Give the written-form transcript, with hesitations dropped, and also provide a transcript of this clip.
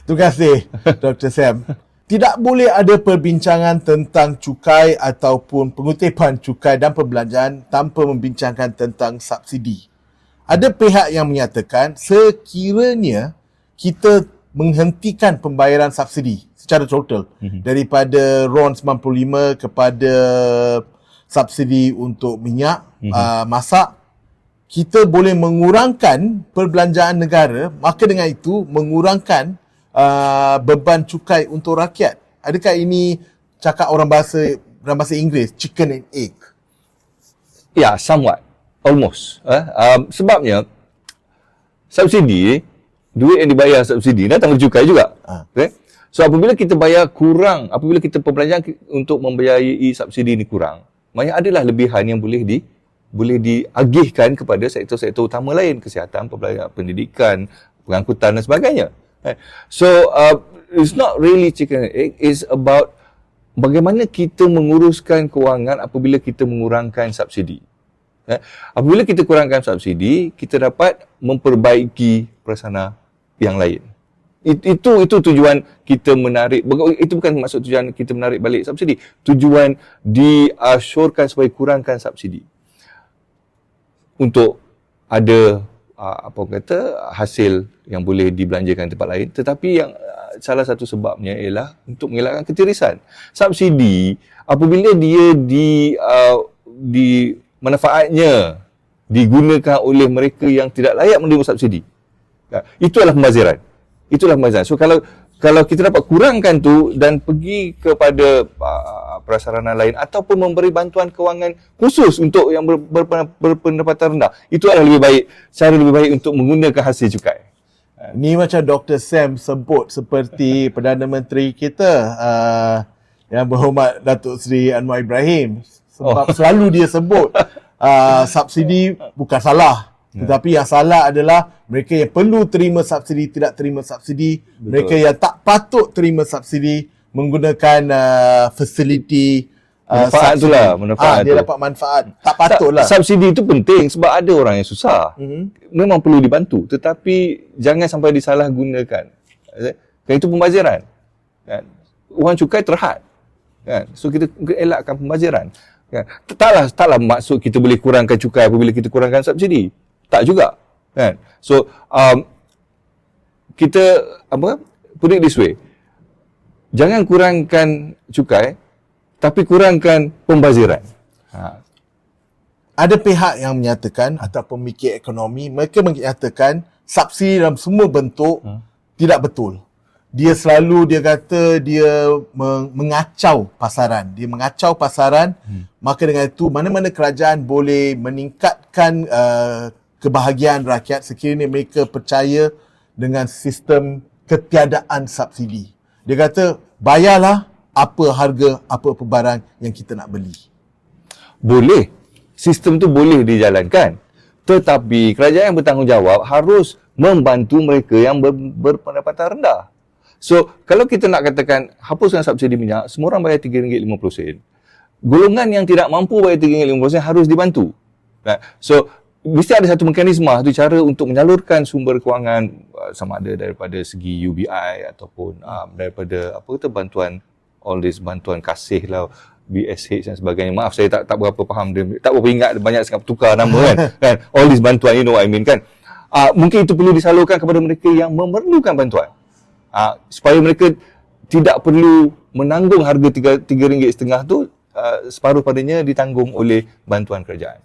Terima kasih Dr. Sam. Tidak boleh ada perbincangan tentang cukai ataupun pengutipan cukai dan perbelanjaan tanpa membincangkan tentang subsidi. Ada pihak yang menyatakan sekiranya kita menghentikan pembayaran subsidi secara total daripada RON 95 kepada subsidi untuk minyak masak, kita boleh mengurangkan perbelanjaan negara, maka dengan itu mengurangkan beban cukai untuk rakyat. Adakah ini cakap dalam bahasa Inggeris, chicken and egg? Ya, somewhat. Almost. Sebabnya, subsidi, duit yang dibayar subsidi datang dari cukai juga. Okay? So, apabila kita bayar kurang, apabila kita perbelanjaan untuk membiayai subsidi ini kurang, maknanya adalah lebihan yang boleh diagihkan kepada sektor-sektor utama lain, kesihatan, pendidikan, pengangkutan dan sebagainya. So, it's not really chicken and egg, it's about bagaimana kita menguruskan kewangan apabila kita mengurangkan subsidi. Apabila kita kurangkan subsidi, kita dapat memperbaiki prasarana yang lain. Itu tujuan kita menarik, itu bukan maksud tujuan kita menarik balik subsidi. Tujuan diasyorkan supaya kurangkan subsidi untuk ada hasil yang boleh dibelanjakan tempat lain. Tetapi yang salah satu sebabnya ialah untuk mengelakkan ketirisan. Subsidi apabila dia manfaatnya digunakan oleh mereka yang tidak layak menerima subsidi, itu adalah pembaziran. So kalau kita dapat kurangkan tu dan pergi kepada prasarana lain ataupun memberi bantuan kewangan khusus untuk yang berpendapatan rendah, itu adalah cara lebih baik untuk menggunakan hasil cukai. Ni macam Dr. Sam sebut seperti Perdana Menteri kita yang berhormat Datuk Seri Anwar Ibrahim, sebab selalu dia sebut subsidi bukan salah. Tetapi yang salah adalah mereka yang perlu terima subsidi tidak terima subsidi. Betul. Mereka yang tak patut terima subsidi menggunakan fasiliti manfaat tu lah, manfaat dia dapat manfaat. Tak patut lah. Subsidi itu penting sebab ada orang yang susah. Memang perlu dibantu, tetapi jangan sampai disalahgunakan. Kan itu pembaziran. Kan? Wang cukai terhad. Kan? So kita elakkan pembaziran. Kan? Taklah maksud kita boleh kurangkan cukai apabila kita kurangkan subsidi. Tak juga, kan? So kita put it this way, jangan kurangkan cukai tapi kurangkan pembaziran. Ada pihak yang menyatakan atau pemikir ekonomi, mereka menyatakan subsidi dalam semua bentuk tidak betul. Dia kata dia mengacau pasaran. Dia mengacau pasaran, maka dengan itu mana-mana kerajaan boleh meningkatkan kebahagiaan rakyat sekiranya mereka percaya dengan sistem ketiadaan subsidi. Dia kata, bayarlah apa harga, apa barang yang kita nak beli. Boleh. Sistem tu boleh dijalankan. Tetapi kerajaan yang bertanggungjawab harus membantu mereka yang berpendapatan rendah. So, kalau kita nak katakan hapuskan subsidi minyak, semua orang bayar RM3.50. Golongan yang tidak mampu bayar RM3.50 harus dibantu. So, mesti ada satu mekanisme, satu cara untuk menyalurkan sumber kewangan, sama ada daripada segi UBI ataupun daripada bantuan, all this bantuan kasih lah, BSH dan sebagainya. Maaf, saya tak berapa faham, tak berapa ingat, banyak sangat tukar nama kan. All this bantuan, you know what I mean kan. Mungkin itu perlu disalurkan kepada mereka yang memerlukan bantuan. Supaya mereka tidak perlu menanggung harga RM3.50 tu, separuh padanya ditanggung oleh bantuan kerajaan.